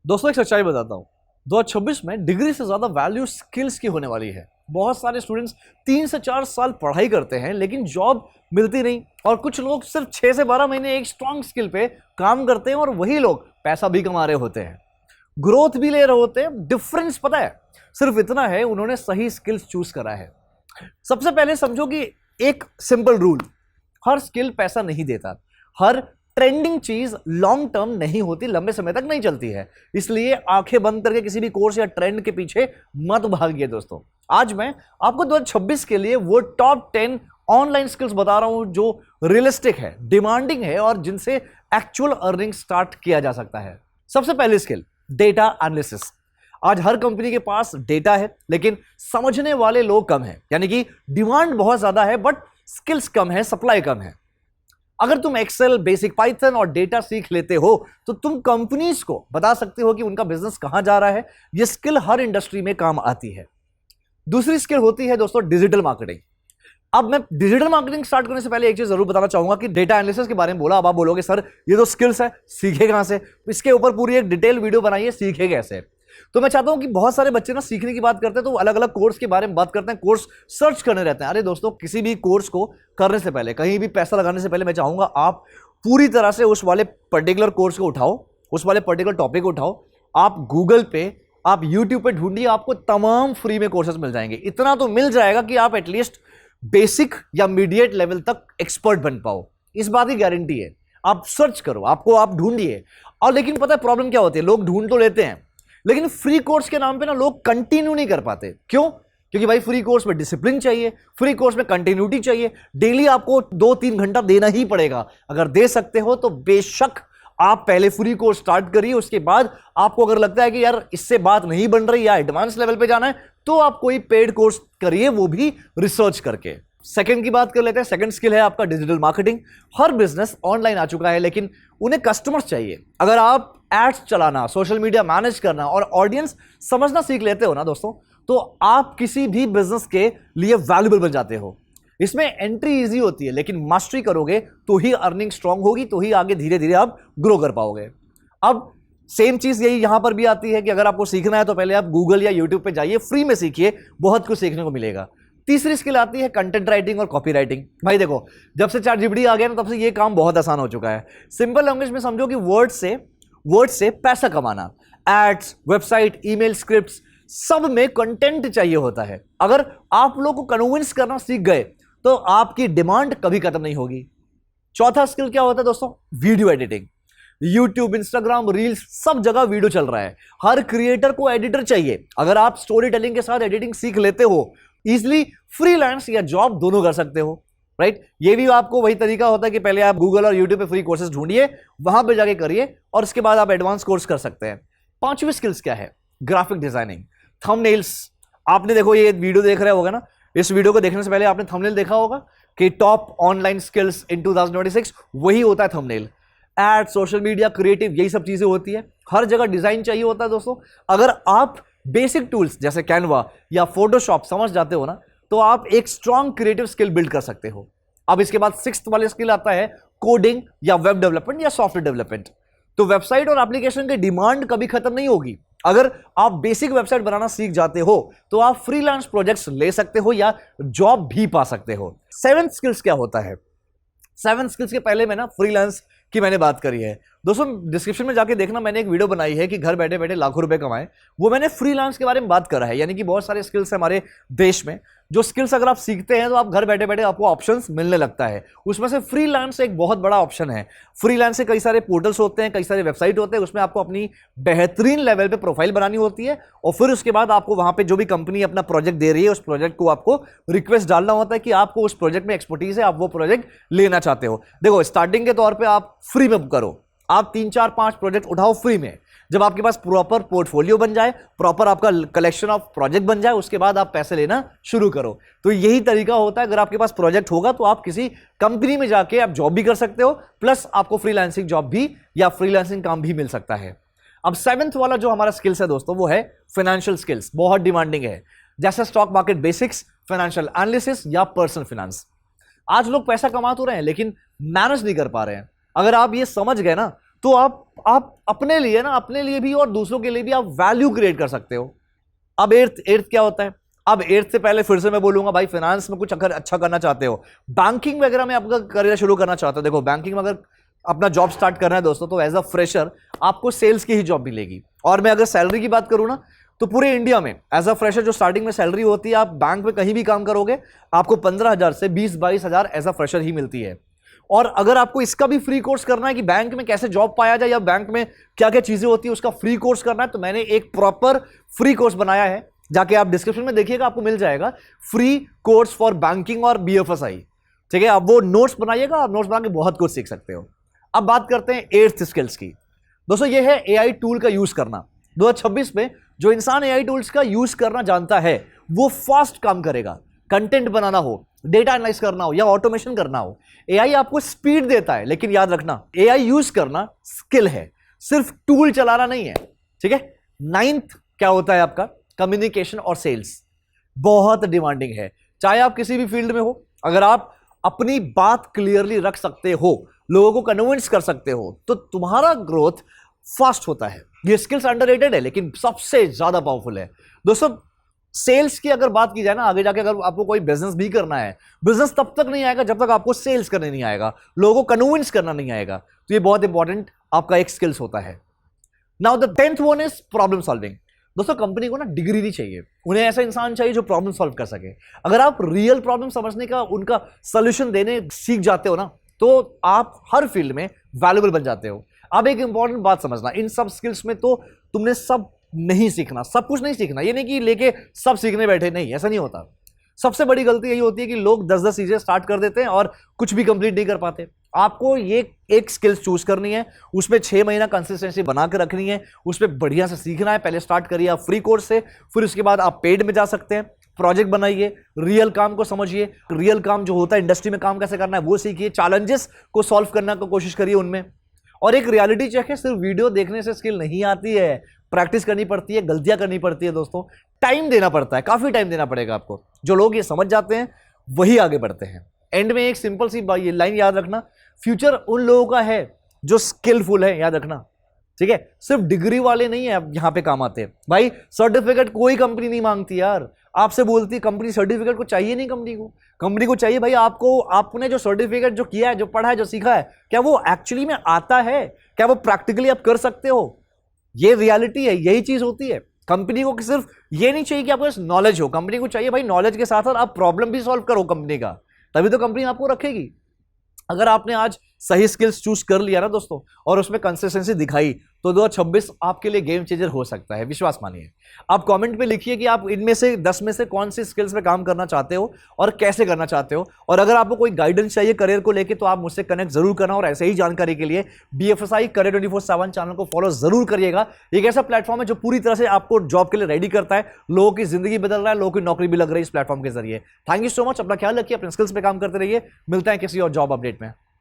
दोस्तों एक सच्चाई बताता हूँ, 2026 में डिग्री से ज्यादा वैल्यू स्किल्स की होने वाली है। बहुत सारे स्टूडेंट्स 3 से 4 साल पढ़ाई करते हैं लेकिन जॉब मिलती नहीं, और कुछ लोग सिर्फ 6 से 12 महीने एक स्ट्रांग स्किल पे काम करते हैं और वही लोग पैसा भी कमा रहे होते हैं, ग्रोथ भी ले रहे होते हैं। डिफरेंस पता है, सिर्फ इतना है उन्होंने सही स्किल्स चूज करा है। सबसे पहले समझो कि एक सिंपल रूल, हर स्किल पैसा नहीं देता, हर ट्रेंडिंग चीज लॉन्ग टर्म नहीं होती, लंबे समय तक नहीं चलती है। इसलिए आंखें बंद करके किसी भी कोर्स या ट्रेंड के पीछे मत भागिए दोस्तों। आज मैं आपको 2026 के लिए वो टॉप 10 ऑनलाइन स्किल्स बता रहा हूं जो रियलिस्टिक है, डिमांडिंग है और जिनसे एक्चुअल अर्निंग स्टार्ट किया जा सकता है। सबसे पहली स्किल, डेटा एनालिसिस। आज हर कंपनी के पास डेटा है लेकिन समझने वाले लोग कम हैं, यानी कि डिमांड बहुत ज्यादा है बट स्किल्स कम है, सप्लाई कम है। अगर तुम एक्सेल, बेसिक पाइथन और डेटा सीख लेते हो तो तुम कंपनीज को बता सकते हो कि उनका बिजनेस कहां जा रहा है। यह स्किल हर इंडस्ट्री में काम आती है। दूसरी स्किल होती है दोस्तों डिजिटल मार्केटिंग। अब मैं डिजिटल मार्केटिंग स्टार्ट करने से पहले एक चीज जरूर बताना चाहूंगा कि डेटा एनालिसिस के बारे में बोला, अब आप बोलोगे सर ये तो स्किल्स है, सीखे कहां से? इसके ऊपर पूरी एक डिटेल वीडियो बनाइए, सीखे कैसे। तो मैं चाहता हूं कि बहुत सारे बच्चे ना सीखने की बात करते हैं तो अलग अलग कोर्स के बारे में बात करते हैं, कोर्स सर्च करने रहते हैं। अरे दोस्तों, किसी भी कोर्स को करने से पहले, कहीं भी पैसा लगाने से पहले मैं चाहूंगा आप पूरी तरह से उस वाले पर्टिकुलर कोर्स को उठाओ, उस वाले पर्टिकुलर टॉपिक को उठाओ। आप गूगल पे, आप यूट्यूब पे ढूंढिए, आपको तमाम फ्री में कोर्सेज मिल जाएंगे। इतना तो मिल जाएगा कि आप एटलीस्ट बेसिक या मीडिएट लेवल तक एक्सपर्ट बन पाओ, इस बात की गारंटी है। आप सर्च करो, आप ढूंढिए। और लेकिन पता है प्रॉब्लम क्या होती है, लोग ढूंढ तो लेते हैं लेकिन फ्री कोर्स के नाम पे ना लोग कंटिन्यू नहीं कर पाते। क्यों? क्योंकि भाई फ्री कोर्स में डिसिप्लिन चाहिए, फ्री कोर्स में कंटिन्यूटी चाहिए, डेली आपको 2-3 घंटा देना ही पड़ेगा। अगर दे सकते हो तो बेशक आप पहले फ्री कोर्स स्टार्ट करिए, उसके बाद आपको अगर लगता है कि यार इससे बात नहीं बन रही या एडवांस लेवल पे जाना है तो आप कोई पेड कोर्स करिए, वो भी रिसर्च करके। सेकंड की बात कर लेते हैं। सेकंड स्किल है आपका डिजिटल मार्केटिंग। हर बिजनेस ऑनलाइन आ चुका है लेकिन उन्हें कस्टमर्स चाहिए। अगर आप एड्स चलाना, सोशल मीडिया मैनेज करना और ऑडियंस समझना सीख लेते हो ना दोस्तों, तो आप किसी भी बिजनेस के लिए वैल्यूबल बन जाते हो। इसमें एंट्री इजी होती है लेकिन मास्टरी करोगे तो ही अर्निंग स्ट्रांग होगी, तो ही आगे धीरे धीरे आप ग्रो कर पाओगे। अब सेम चीज यही यहां पर भी आती है कि अगर आपको सीखना है तो पहले आप गूगल या यूट्यूब पे जाइए, फ्री में सीखिए, बहुत कुछ सीखने को मिलेगा। तीसरी स्किल आती है कंटेंट राइटिंग और कॉपी राइटिंग। भाई देखो, जब से ChatGPT आ गया ना तब से ये काम बहुत आसान हो चुका है। सिंपल लैंग्वेज में समझो कि वर्ड से पैसा कमाना, एड्स, वेबसाइट, ईमेल, स्क्रिप्ट्स, सब में कंटेंट चाहिए होता है। अगर आप लोग को कन्विंस करना सीख गए तो आपकी डिमांड कभी खत्म नहीं होगी। चौथा स्किल क्या होता है दोस्तों? Video editing. YouTube, Instagram, reels, सब जगह वीडियो चल रहा है। हर क्रिएटर को एडिटर चाहिए। अगर आप स्टोरी टेलिंग के साथ एडिटिंग सीख लेते हो, इजिली फ्रीलांस या जॉब दोनों कर सकते हो, राइट? ये भी आपको वही तरीका होता है कि पहले आप गूगल और यूट्यूब पे फ्री कोर्सेज ढूंढिए, वहां पे जाके करिए और उसके बाद आप एडवांस कोर्स कर सकते हैं। पांचवी स्किल्स क्या है? Graphic designing, thumbnails. आपने देखो ये वीडियो देख रहे होगा ना, इस वीडियो को देखने से पहले आपने थंबनेल देखा होगा कि टॉप ऑनलाइन स्किल्स इन 2026 वही होता है thumbnail. Ad, social media, creative, यही सब चीजें होती है। हर जगह डिजाइन चाहिए होता है दोस्तों। अगर आप बेसिक टूल्स जैसे कैनवा या फोटोशॉप समझ जाते हो ना तो आप एक स्ट्रॉन्ग क्रिएटिव स्किल बिल्ड कर सकते हो। अब इसके बाद सिक्स्थ वाली स्किल आता है कोडिंग या वेब डेवलपमेंट या सॉफ्टवेयर डेवलपमेंट। तो वेबसाइट और एप्लीकेशन की डिमांड कभी खत्म नहीं होगी। अगर आप बेसिक वेबसाइट बनाना सीख जाते हो तो आप फ्रीलांस प्रोजेक्ट्स ले सकते हो या जॉब भी पा सकते हो। सेवेंथ स्किल्स क्या होता है? सेवन स्किल्स के पहले में ना फ्रीलांस की मैंने बात करी है दोस्तों। डिस्क्रिप्शन में जाके देखना, मैंने एक वीडियो बनाई है कि घर बैठे बैठे लाखों रुपए कमाएं। वो मैंने फ्रीलांस के बारे में बात करा है, यानी कि बहुत सारे स्किल्स है हमारे देश में, जो स्किल्स अगर आप सीखते हैं तो आप घर बैठे बैठे आपको ऑप्शंस मिलने लगता है। उसमें से फ्रीलांस एक बहुत बड़ा ऑप्शन है। फ्रीलांस से कई सारे पोर्टल्स होते हैं, कई सारे वेबसाइट होते हैं, उसमें आपको अपनी बेहतरीन लेवल पे प्रोफाइल बनानी होती है और फिर उसके बाद आपको वहां पे जो भी कंपनी अपना प्रोजेक्ट दे रही है उस प्रोजेक्ट को आपको रिक्वेस्ट डालना होता है कि आपको उस प्रोजेक्ट में एक्सपर्टीज है, आप वो प्रोजेक्ट लेना चाहते हो। देखो, स्टार्टिंग के तौर पर आप फ्री में करो, आप 3-4-5 प्रोजेक्ट उठाओ फ्री में। जब आपके पास प्रॉपर पोर्टफोलियो बन जाए, प्रॉपर आपका कलेक्शन ऑफ प्रोजेक्ट बन जाए, उसके बाद आप पैसे लेना शुरू करो। तो यही तरीका होता है। अगर आपके पास प्रोजेक्ट होगा तो आप किसी कंपनी में जाके आप जॉब भी कर सकते हो, प्लस आपको फ्रीलांसिंग जॉब भी या फ्रीलांसिंग काम भी मिल सकता है। अब सेवेंथ वाला जो हमारा स्किल्स है दोस्तों, वो है फाइनेंशियल स्किल्स। बहुत डिमांडिंग है, जैसे stock market basics, financial analysis या पर्सनल फाइनेंस। आज लोग पैसा कमा तो रहे हैं लेकिन मैनेज नहीं कर पा रहे हैं। अगर आप ये समझ गए ना तो आप अपने लिए ना, अपने लिए भी और दूसरों के लिए भी आप वैल्यू क्रिएट कर सकते हो। अब एर्थ क्या होता है? अब एर्थ से पहले फिर से मैं बोलूंगा भाई, फाइनेंस में कुछ अगर अच्छा करना चाहते हो, बैंकिंग वगैरह में आपका करियर शुरू करना चाहते हो, देखो बैंकिंग में अगर अपना जॉब स्टार्ट करना है दोस्तों, तो एज अ फ्रेशर आपको सेल्स की ही जॉब मिलेगी। और मैं अगर सैलरी की बात करूं ना, तो पूरे इंडिया में एज अ फ्रेशर जो स्टार्टिंग में सैलरी होती है, आप बैंक में कहीं भी काम करोगे, आपको 15,000 से 20-22,000 एज अ फ्रेशर ही मिलती है। और अगर आपको इसका भी फ्री कोर्स करना है कि बैंक में कैसे जॉब पाया जाए या बैंक में क्या क्या चीजें होती है, उसका फ्री कोर्स करना है, तो मैंने एक प्रॉपर फ्री कोर्स बनाया है, जाके आप डिस्क्रिप्शन में देखिएगा, आपको मिल जाएगा फ्री कोर्स फॉर बैंकिंग और BFSI। ठीक है, आप वो नोट्स बनाइएगा, आप नोट्स बना के बहुत कुछ सीख सकते हो। अब बात करते हैं एट्थ स्किल्स की। दोस्तों ये है AI टूल का यूज करना। 2026 में जो इंसान AI टूल्स का यूज करना जानता है, वो फास्ट काम करेगा। कंटेंट बनाना हो, डेटा एनालाइज करना हो या ऑटोमेशन करना हो, AI आपको स्पीड देता है। लेकिन याद रखना, AI यूज करना स्किल है, सिर्फ टूल चलाना नहीं है। ठीक है। 9th क्या होता है आपका? कम्युनिकेशन और सेल्स। बहुत डिमांडिंग है, चाहे आप किसी भी फील्ड में हो। अगर आप अपनी बात क्लियरली रख सकते हो, लोगों को कन्विंस कर सकते हो, तो तुम्हारा ग्रोथ फास्ट होता है। ये स्किल्स अंडररेटेड है लेकिन सबसे ज्यादा पावरफुल है दोस्तों। सेल्स की अगर बात की जाए ना, आगे जाके अगर आपको कोई बिजनेस भी करना है, बिजनेस तब तक नहीं आएगा जब तक आपको सेल्स करने नहीं आएगा, लोगों को कन्विंस करना नहीं आएगा। तो ये बहुत इंपॉर्टेंट आपका एक स्किल्स होता है। Now the 10th one is problem solving. दोस्तों कंपनी को ना डिग्री नहीं चाहिए, उन्हें ऐसा इंसान चाहिए जो प्रॉब्लम सॉल्व कर सके। अगर आप रियल प्रॉब्लम समझने का, उनका सोल्यूशन देने सीख जाते हो ना, तो आप हर फील्ड में वैल्यूबल बन जाते हो। अब एक इंपॉर्टेंट बात समझना, इन सब स्किल्स में तो तुमने सब नहीं सीखना, सब कुछ नहीं सीखना। ये नहीं कि लेके सब सीखने बैठे, नहीं, ऐसा नहीं होता। सबसे बड़ी गलती यही होती है कि लोग 10-10 चीजें स्टार्ट कर देते हैं और कुछ भी कंप्लीट नहीं कर पाते। आपको ये एक स्किल्स चूज करनी है, उसमें 6 महीना कंसिस्टेंसी बना के रखनी है, उसमें बढ़िया से सीखना है। पहले स्टार्ट करिए आप फ्री कोर्स से, फिर उसके बाद आप पेड में जा सकते हैं। प्रोजेक्ट बनाइए, रियल काम को समझिए, रियल काम जो होता है इंडस्ट्री में काम कैसे करना है वो सीखिए, चैलेंजेस को सॉल्व करने की कोशिश करिए उनमें। और एक रियलिटी चेक है, सिर्फ वीडियो देखने से स्किल नहीं आती है, प्रैक्टिस करनी पड़ती है, गलतियां करनी पड़ती है दोस्तों, टाइम देना पड़ता है, काफी टाइम देना पड़ेगा आपको। जो लोग ये समझ जाते हैं वही आगे बढ़ते हैं। एंड में एक सिंपल सी लाइन याद रखना, फ्यूचर उन लोगों का है जो स्किलफुल है, याद रखना। ठीक है, सिर्फ डिग्री वाले नहीं है यहां पे काम आते हैं भाई। सर्टिफिकेट कोई कंपनी नहीं मांगती यार, आपसे बोलती कंपनी सर्टिफिकेट को चाहिए नहीं। कंपनी को चाहिए भाई आपको, आपने जो सर्टिफिकेट जो किया है, जो पढ़ा है, जो सीखा है, क्या वो एक्चुअली में आता है, क्या वो प्रैक्टिकली आप कर सकते हो। ये रियलिटी है, यही चीज होती है। कंपनी को सिर्फ ये नहीं चाहिए कि आपको नॉलेज हो, कंपनी को चाहिए भाई नॉलेज के साथ साथ आप प्रॉब्लम भी सॉल्व करो कंपनी का, तभी तो कंपनी आपको रखेगी। अगर आपने आज सही स्किल्स चूज कर लिया ना दोस्तों, और उसमें कंसिस्टेंसी दिखाई, तो 2026 आपके लिए गेम चेंजर हो सकता है, विश्वास मानिए। आप कमेंट पे लिखिए कि आप इनमें से 10 में से कौन सी स्किल्स पे काम करना चाहते हो और कैसे करना चाहते हो। और अगर आपको कोई गाइडेंस चाहिए करियर को लेके, तो आप मुझसे कनेक्ट जरूर करना। और ऐसे ही जानकारी के लिए BFSI करियर 24/7 चैनल को फॉलो जरूर करिएगा। एक ऐसा प्लेटफॉर्म है जो पूरी तरह से आपको जॉब के लिए रेडी करता है, लोगों की जिंदगी बदल रहा है, लोगों की नौकरी भी लग रही है इस प्लेटफॉर्म के जरिए। थैंक यू सो मच, अपना ख्याल रखिए, अपने स्किल्स पे काम करते रहिए। मिलते हैं किसी और जॉब अपडेट में।